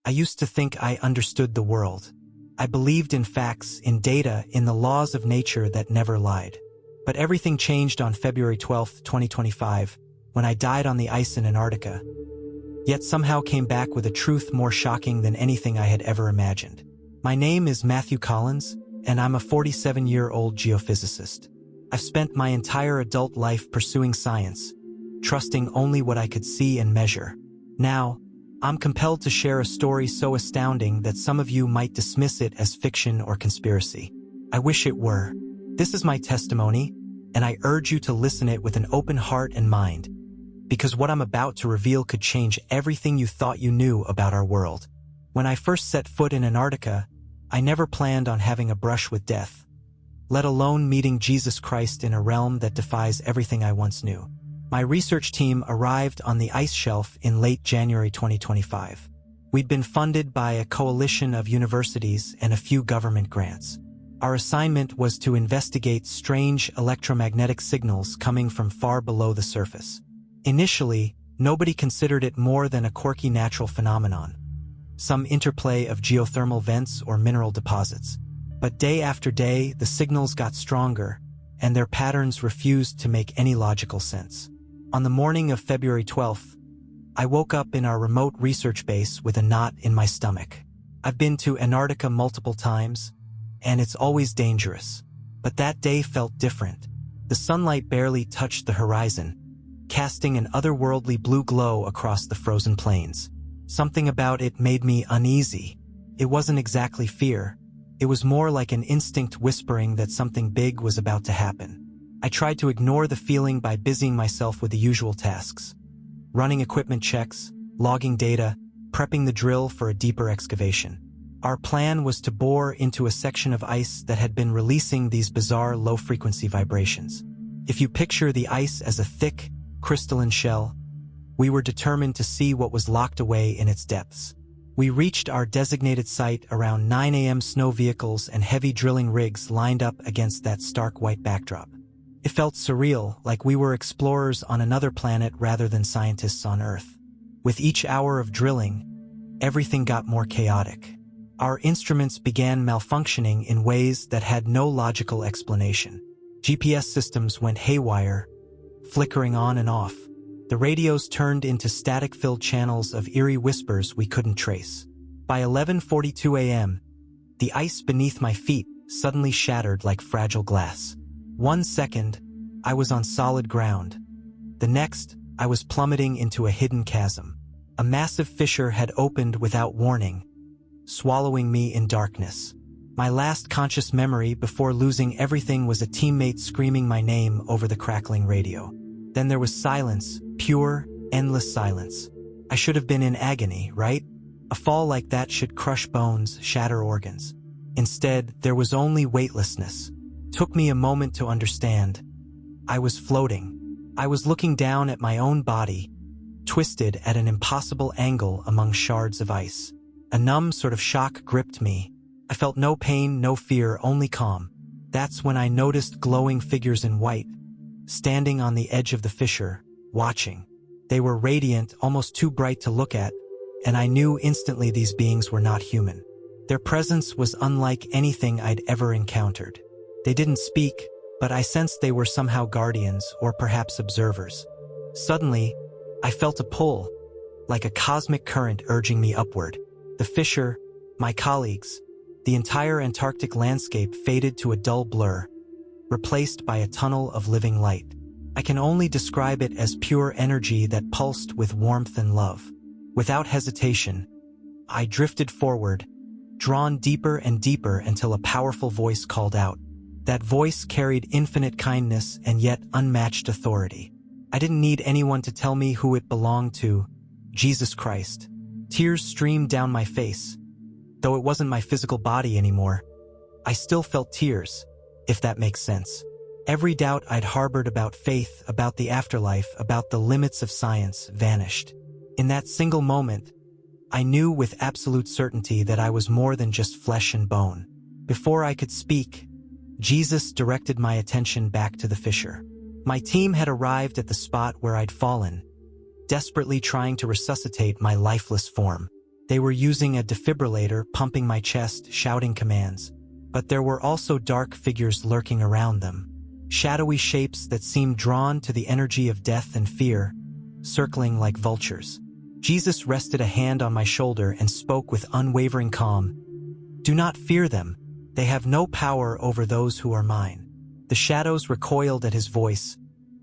I used to think I understood the world. I believed in facts, in data, in the laws of nature that never lied. But everything changed on February 12, 2025, when I died on the ice in Antarctica, yet somehow came back with a truth more shocking than anything I had ever imagined. My name is Matthew Collins, and I'm a 47-year-old geophysicist. I've spent my entire adult life pursuing science, trusting only what I could see and measure. Now, I'm compelled to share a story so astounding that some of you might dismiss it as fiction or conspiracy. I wish it were. This is my testimony, and I urge you to listen it with an open heart and mind, because what I'm about to reveal could change everything you thought you knew about our world. When I first set foot in Antarctica, I never planned on having a brush with death, let alone meeting Jesus Christ in a realm that defies everything I once knew. My research team arrived on the ice shelf in late January 2025. We'd been funded by a coalition of universities and a few government grants. Our assignment was to investigate strange electromagnetic signals coming from far below the surface. Initially, nobody considered it more than a quirky natural phenomenon, some interplay of geothermal vents or mineral deposits. But day after day, the signals got stronger, and their patterns refused to make any logical sense. On the morning of February 12th, I woke up in our remote research base with a knot in my stomach. I've been to Antarctica multiple times, and it's always dangerous. But that day felt different. The sunlight barely touched the horizon, casting an otherworldly blue glow across the frozen plains. Something about it made me uneasy. It wasn't exactly fear. It was more like an instinct whispering that something big was about to happen. I tried to ignore the feeling by busying myself with the usual tasks: running equipment checks, logging data, prepping the drill for a deeper excavation. Our plan was to bore into a section of ice that had been releasing these bizarre low-frequency vibrations. If you picture the ice as a thick, crystalline shell, we were determined to see what was locked away in its depths. We reached our designated site around 9 a.m. Snow vehicles and heavy drilling rigs lined up against that stark white backdrop. It felt surreal, like we were explorers on another planet rather than scientists on Earth. With each hour of drilling, everything got more chaotic. Our instruments began malfunctioning in ways that had no logical explanation. GPS systems went haywire, flickering on and off. The radios turned into static-filled channels of eerie whispers we couldn't trace. By 11:42 a.m., the ice beneath my feet suddenly shattered like fragile glass. 1 second, I was on solid ground. The next, I was plummeting into a hidden chasm. A massive fissure had opened without warning, swallowing me in darkness. My last conscious memory before losing everything was a teammate screaming my name over the crackling radio. Then there was silence, pure, endless silence. I should have been in agony, right? A fall like that should crush bones, shatter organs. Instead, there was only weightlessness. Took me a moment to understand. I was floating. I was looking down at my own body, twisted at an impossible angle among shards of ice. A numb sort of shock gripped me. I felt no pain, no fear, only calm. That's when I noticed glowing figures in white, standing on the edge of the fissure, watching. They were radiant, almost too bright to look at, and I knew instantly these beings were not human. Their presence was unlike anything I'd ever encountered. They didn't speak, but I sensed they were somehow guardians or perhaps observers. Suddenly, I felt a pull, like a cosmic current urging me upward. The fissure, my colleagues, the entire Antarctic landscape faded to a dull blur, replaced by a tunnel of living light. I can only describe it as pure energy that pulsed with warmth and love. Without hesitation, I drifted forward, drawn deeper and deeper until a powerful voice called out. That voice carried infinite kindness and yet unmatched authority. I didn't need anyone to tell me who it belonged to: Jesus Christ. Tears streamed down my face. Though it wasn't my physical body anymore, I still felt tears, if that makes sense. Every doubt I'd harbored about faith, about the afterlife, about the limits of science vanished. In that single moment, I knew with absolute certainty that I was more than just flesh and bone. Before I could speak, Jesus directed my attention back to the fissure. My team had arrived at the spot where I'd fallen, desperately trying to resuscitate my lifeless form. They were using a defibrillator, pumping my chest, shouting commands. But there were also dark figures lurking around them. Shadowy shapes that seemed drawn to the energy of death and fear, circling like vultures. Jesus rested a hand on my shoulder and spoke with unwavering calm. "Do not fear them. They have no power over those who are mine." The shadows recoiled at his voice,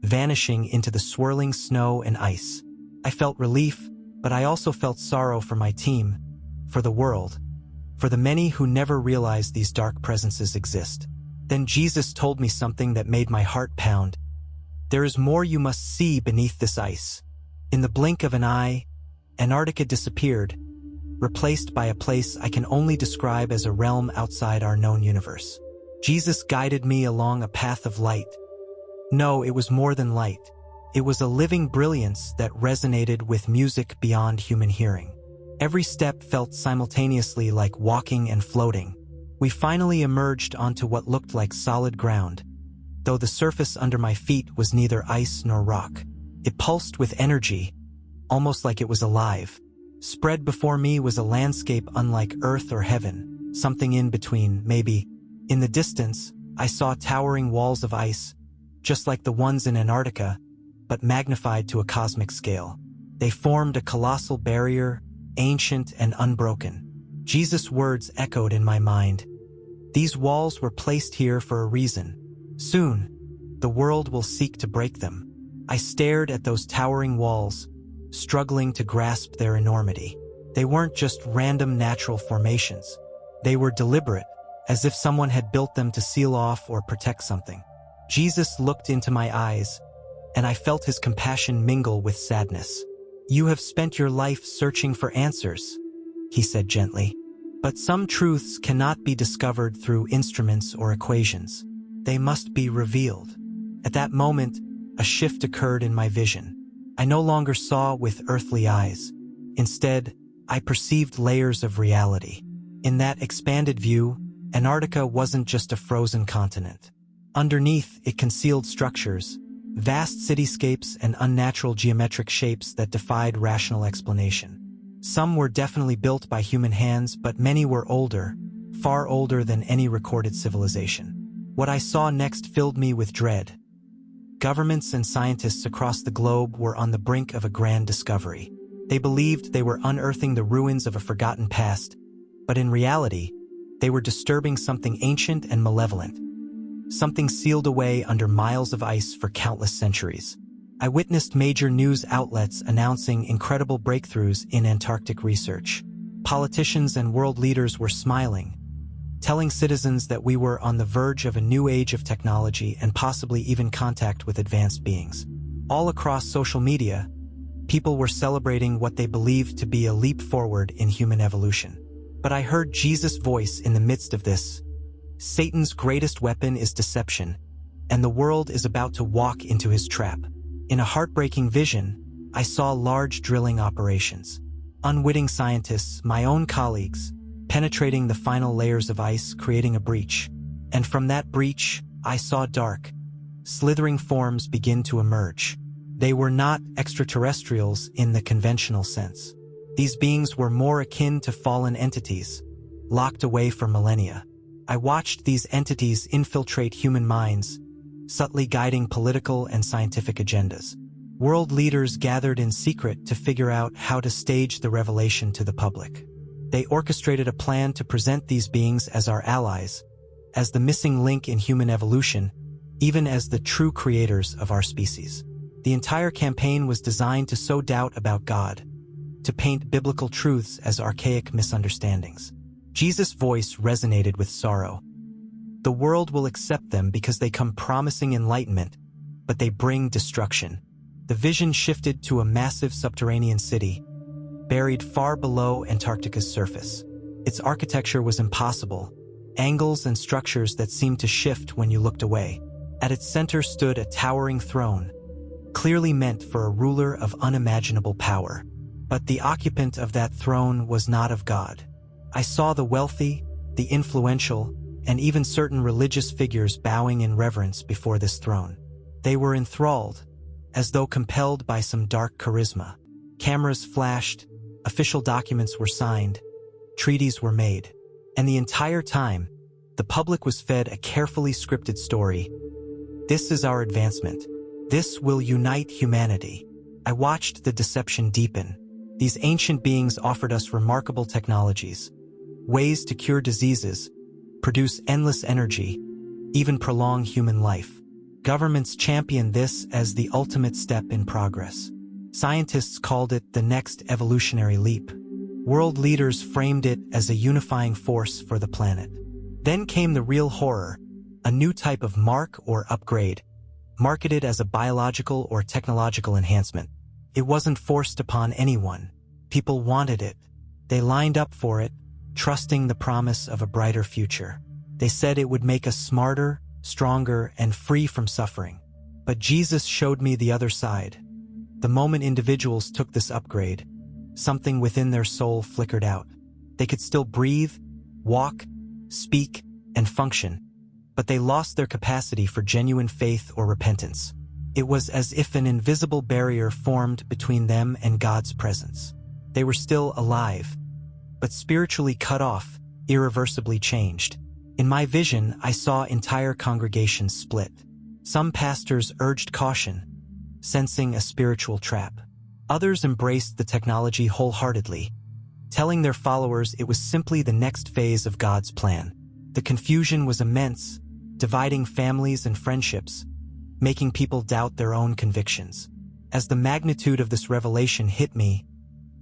vanishing into the swirling snow and ice. I felt relief, but I also felt sorrow for my team, for the world, for the many who never realized these dark presences exist. Then Jesus told me something that made my heart pound. "There is more you must see beneath this ice." In the blink of an eye, Antarctica disappeared, replaced by a place I can only describe as a realm outside our known universe. Jesus guided me along a path of light. No, it was more than light. It was a living brilliance that resonated with music beyond human hearing. Every step felt simultaneously like walking and floating. We finally emerged onto what looked like solid ground, though the surface under my feet was neither ice nor rock. It pulsed with energy, almost like it was alive. Spread before me was a landscape unlike earth or heaven, something in between, maybe. In the distance, I saw towering walls of ice, just like the ones in Antarctica, but magnified to a cosmic scale. They formed a colossal barrier, ancient and unbroken. Jesus' words echoed in my mind. These walls were placed here for a reason. Soon, the world will seek to break them. I stared at those towering walls, struggling to grasp their enormity. They weren't just random natural formations. They were deliberate, as if someone had built them to seal off or protect something. Jesus looked into my eyes, and I felt his compassion mingle with sadness. "You have spent your life searching for answers," he said gently. "But some truths cannot be discovered through instruments or equations. They must be revealed." At that moment, a shift occurred in my vision. I no longer saw with earthly eyes. Instead, I perceived layers of reality. In that expanded view, Antarctica wasn't just a frozen continent. Underneath, it concealed structures, vast cityscapes and unnatural geometric shapes that defied rational explanation. Some were definitely built by human hands, but many were older, far older than any recorded civilization. What I saw next filled me with dread. Governments and scientists across the globe were on the brink of a grand discovery. They believed they were unearthing the ruins of a forgotten past, but in reality, they were disturbing something ancient and malevolent, something sealed away under miles of ice for countless centuries. I witnessed major news outlets announcing incredible breakthroughs in Antarctic research. Politicians and world leaders were smiling, telling citizens that we were on the verge of a new age of technology and possibly even contact with advanced beings. All across social media, people were celebrating what they believed to be a leap forward in human evolution. But I heard Jesus' voice in the midst of this. Satan's greatest weapon is deception, and the world is about to walk into his trap. In a heartbreaking vision, I saw large drilling operations. Unwitting scientists, my own colleagues, penetrating the final layers of ice, creating a breach. And from that breach, I saw dark, slithering forms begin to emerge. They were not extraterrestrials in the conventional sense. These beings were more akin to fallen entities, locked away for millennia. I watched these entities infiltrate human minds, subtly guiding political and scientific agendas. World leaders gathered in secret to figure out how to stage the revelation to the public. They orchestrated a plan to present these beings as our allies, as the missing link in human evolution, even as the true creators of our species. The entire campaign was designed to sow doubt about God, to paint biblical truths as archaic misunderstandings. Jesus' voice resonated with sorrow. The world will accept them because they come promising enlightenment, but they bring destruction. The vision shifted to a massive subterranean city, buried far below Antarctica's surface. Its architecture was impossible, angles and structures that seemed to shift when you looked away. At its center stood a towering throne, clearly meant for a ruler of unimaginable power. But the occupant of that throne was not of God. I saw the wealthy, the influential, and even certain religious figures bowing in reverence before this throne. They were enthralled, as though compelled by some dark charisma. Cameras flashed, Official documents were signed, treaties were made, and the entire time, the public was fed a carefully scripted story. This is our advancement. This will unite humanity. I watched the deception deepen. These ancient beings offered us remarkable technologies, ways to cure diseases, produce endless energy, even prolong human life. Governments championed this as the ultimate step in progress. Scientists called it the next evolutionary leap. World leaders framed it as a unifying force for the planet. Then came the real horror, a new type of mark or upgrade, marketed as a biological or technological enhancement. It wasn't forced upon anyone. People wanted it. They lined up for it, trusting the promise of a brighter future. They said it would make us smarter, stronger, and free from suffering. But Jesus showed me the other side. The moment individuals took this upgrade, something within their soul flickered out. They could still breathe, walk, speak, and function, but they lost their capacity for genuine faith or repentance. It was as if an invisible barrier formed between them and God's presence. They were still alive, but spiritually cut off, irreversibly changed. In my vision, I saw entire congregations split. Some pastors urged caution, sensing a spiritual trap. Others embraced the technology wholeheartedly, telling their followers it was simply the next phase of God's plan. The confusion was immense, dividing families and friendships, making people doubt their own convictions. As the magnitude of this revelation hit me,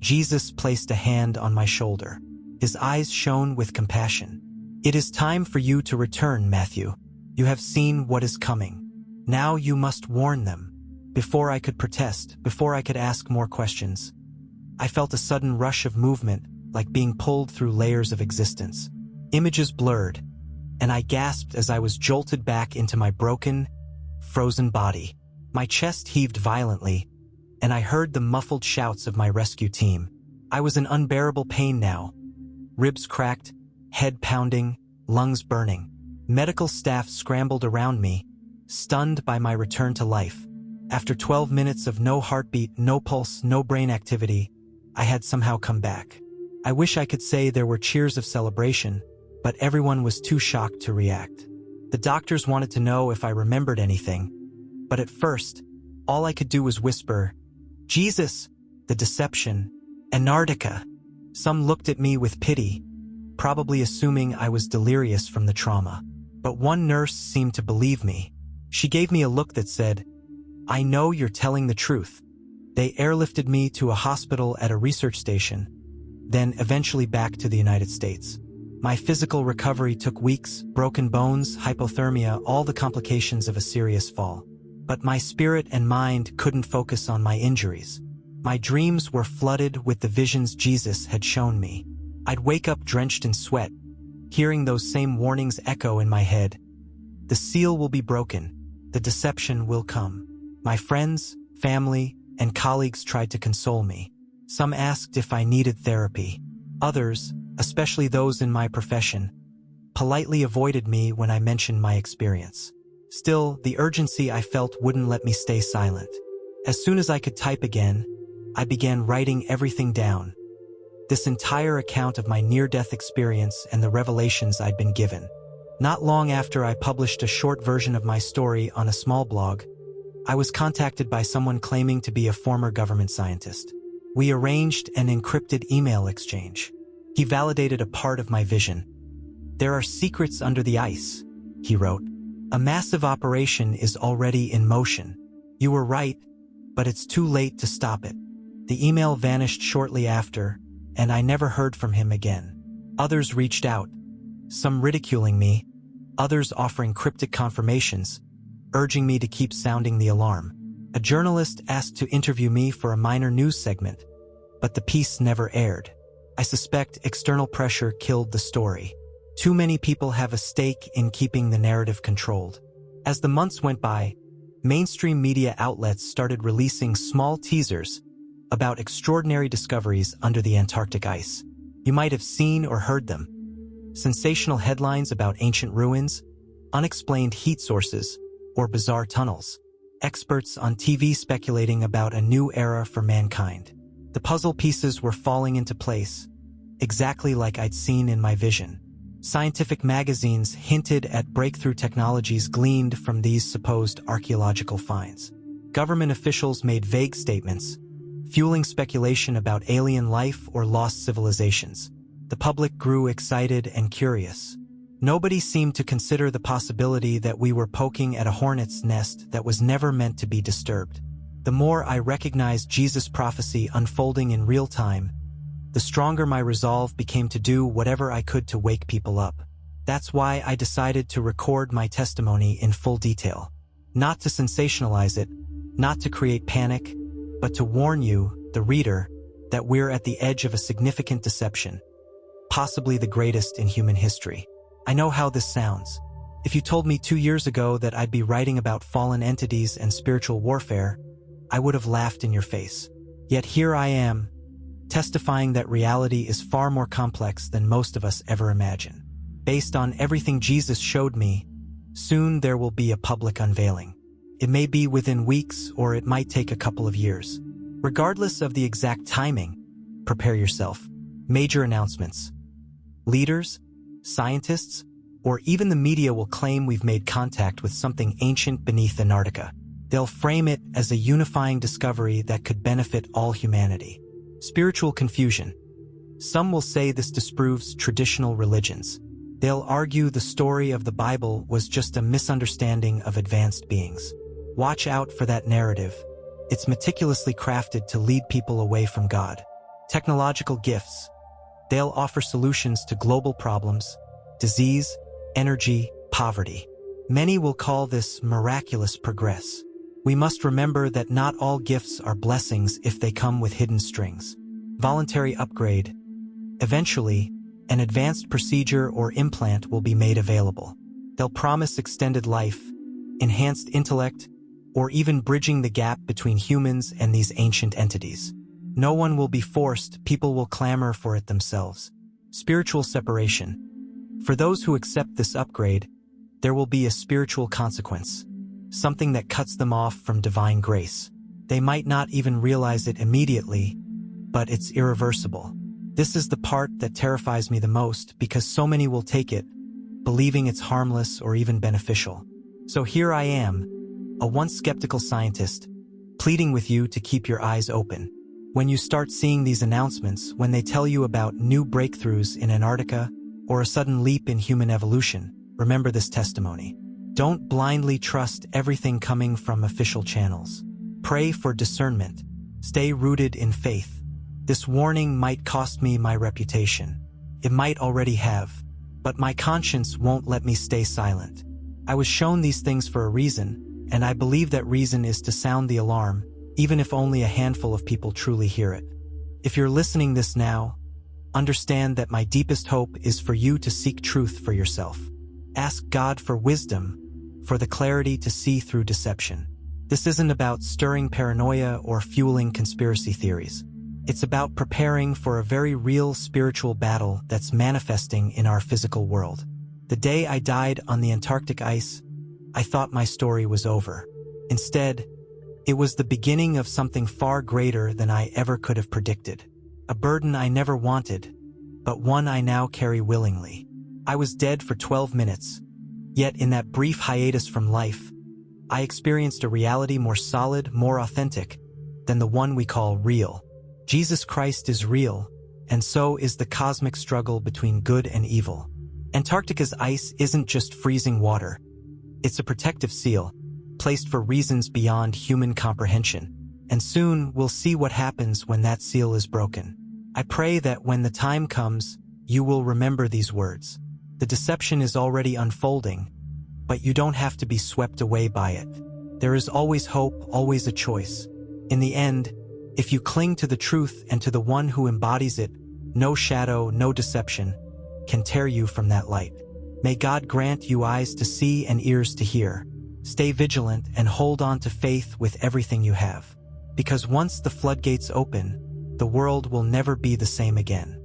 Jesus placed a hand on my shoulder. His eyes shone with compassion. "It is time for you to return, Matthew. You have seen what is coming. Now you must warn them." Before I could protest, before I could ask more questions, I felt a sudden rush of movement, like being pulled through layers of existence. Images blurred, and I gasped as I was jolted back into my broken, frozen body. My chest heaved violently, and I heard the muffled shouts of my rescue team. I was in unbearable pain now. Ribs cracked, head pounding, lungs burning. Medical staff scrambled around me, stunned by my return to life. After 12 minutes of no heartbeat, no pulse, no brain activity, I had somehow come back. I wish I could say there were cheers of celebration, but everyone was too shocked to react. The doctors wanted to know if I remembered anything, but at first, all I could do was whisper, "Jesus, the deception, Antarctica." Some looked at me with pity, probably assuming I was delirious from the trauma. But one nurse seemed to believe me. She gave me a look that said, "I know you're telling the truth." They airlifted me to a hospital at a research station, then eventually back to the United States. My physical recovery took weeks, broken bones, hypothermia, all the complications of a serious fall. But my spirit and mind couldn't focus on my injuries. My dreams were flooded with the visions Jesus had shown me. I'd wake up drenched in sweat, hearing those same warnings echo in my head. The seal will be broken. The deception will come. My friends, family, and colleagues tried to console me. Some asked if I needed therapy. Others, especially those in my profession, politely avoided me when I mentioned my experience. Still, the urgency I felt wouldn't let me stay silent. As soon as I could type again, I began writing everything down. This entire account of my near-death experience and the revelations I'd been given. Not long after I published a short version of my story on a small blog, I was contacted by someone claiming to be a former government scientist. We arranged an encrypted email exchange. He validated a part of my vision. "There are secrets under the ice," he wrote. "A massive operation is already in motion. You were right, but it's too late to stop it." The email vanished shortly after, and I never heard from him again. Others reached out, some ridiculing me, others offering cryptic confirmations, urging me to keep sounding the alarm. A journalist asked to interview me for a minor news segment, but the piece never aired. I suspect external pressure killed the story. Too many people have a stake in keeping the narrative controlled. As the months went by, mainstream media outlets started releasing small teasers about extraordinary discoveries under the Antarctic ice. You might have seen or heard them. Sensational headlines about ancient ruins, unexplained heat sources, or bizarre tunnels. Experts on TV speculating about a new era for mankind. The puzzle pieces were falling into place, exactly like I'd seen in my vision. Scientific magazines hinted at breakthrough technologies gleaned from these supposed archaeological finds. Government officials made vague statements, fueling speculation about alien life or lost civilizations. The public grew excited and curious. Nobody seemed to consider the possibility that we were poking at a hornet's nest that was never meant to be disturbed. The more I recognized Jesus' prophecy unfolding in real time, the stronger my resolve became to do whatever I could to wake people up. That's why I decided to record my testimony in full detail. Not to sensationalize it, not to create panic, but to warn you, the reader, that we're at the edge of a significant deception, possibly the greatest in human history. I know how this sounds. If you told me 2 years ago that I'd be writing about fallen entities and spiritual warfare, I would have laughed in your face. Yet here I am, testifying that reality is far more complex than most of us ever imagine. Based on everything Jesus showed me, soon there will be a public unveiling. It may be within weeks or it might take a couple of years. Regardless of the exact timing, prepare yourself. Major announcements. Leaders, scientists, or even the media will claim we've made contact with something ancient beneath Antarctica. They'll frame it as a unifying discovery that could benefit all humanity. Spiritual confusion. Some will say this disproves traditional religions. They'll argue the story of the Bible was just a misunderstanding of advanced beings. Watch out for that narrative. It's meticulously crafted to lead people away from God. Technological gifts. They'll offer solutions to global problems, disease, energy, poverty. Many will call this miraculous progress. We must remember that not all gifts are blessings if they come with hidden strings. Voluntary upgrade. Eventually, an advanced procedure or implant will be made available. They'll promise extended life, enhanced intellect, or even bridging the gap between humans and these ancient entities. No one will be forced, people will clamor for it themselves. Spiritual separation. For those who accept this upgrade, there will be a spiritual consequence, something that cuts them off from divine grace. They might not even realize it immediately, but it's irreversible. This is the part that terrifies me the most because so many will take it, believing it's harmless or even beneficial. So here I am, a once skeptical scientist, pleading with you to keep your eyes open. When you start seeing these announcements, when they tell you about new breakthroughs in Antarctica or a sudden leap in human evolution, remember this testimony. Don't blindly trust everything coming from official channels. Pray for discernment. Stay rooted in faith. This warning might cost me my reputation. It might already have, but my conscience won't let me stay silent. I was shown these things for a reason, and I believe that reason is to sound the alarm, even if only a handful of people truly hear it. If you're listening this now, understand that my deepest hope is for you to seek truth for yourself. Ask God for wisdom, for the clarity to see through deception. This isn't about stirring paranoia or fueling conspiracy theories. It's about preparing for a very real spiritual battle that's manifesting in our physical world. The day I died on the Antarctic ice, I thought my story was over. Instead, it was the beginning of something far greater than I ever could have predicted. A burden I never wanted, but one I now carry willingly. I was dead for 12 minutes, yet in that brief hiatus from life, I experienced a reality more solid, more authentic than the one we call real. Jesus Christ is real, and so is the cosmic struggle between good and evil. Antarctica's ice isn't just freezing water. It's a protective seal, placed for reasons beyond human comprehension. And soon we'll see what happens when that seal is broken. I pray that when the time comes, you will remember these words. The deception is already unfolding, but you don't have to be swept away by it. There is always hope, always a choice. In the end, if you cling to the truth and to the one who embodies it, no shadow, no deception can tear you from that light. May God grant you eyes to see and ears to hear. Stay vigilant and hold on to faith with everything you have. Because once the floodgates open, the world will never be the same again.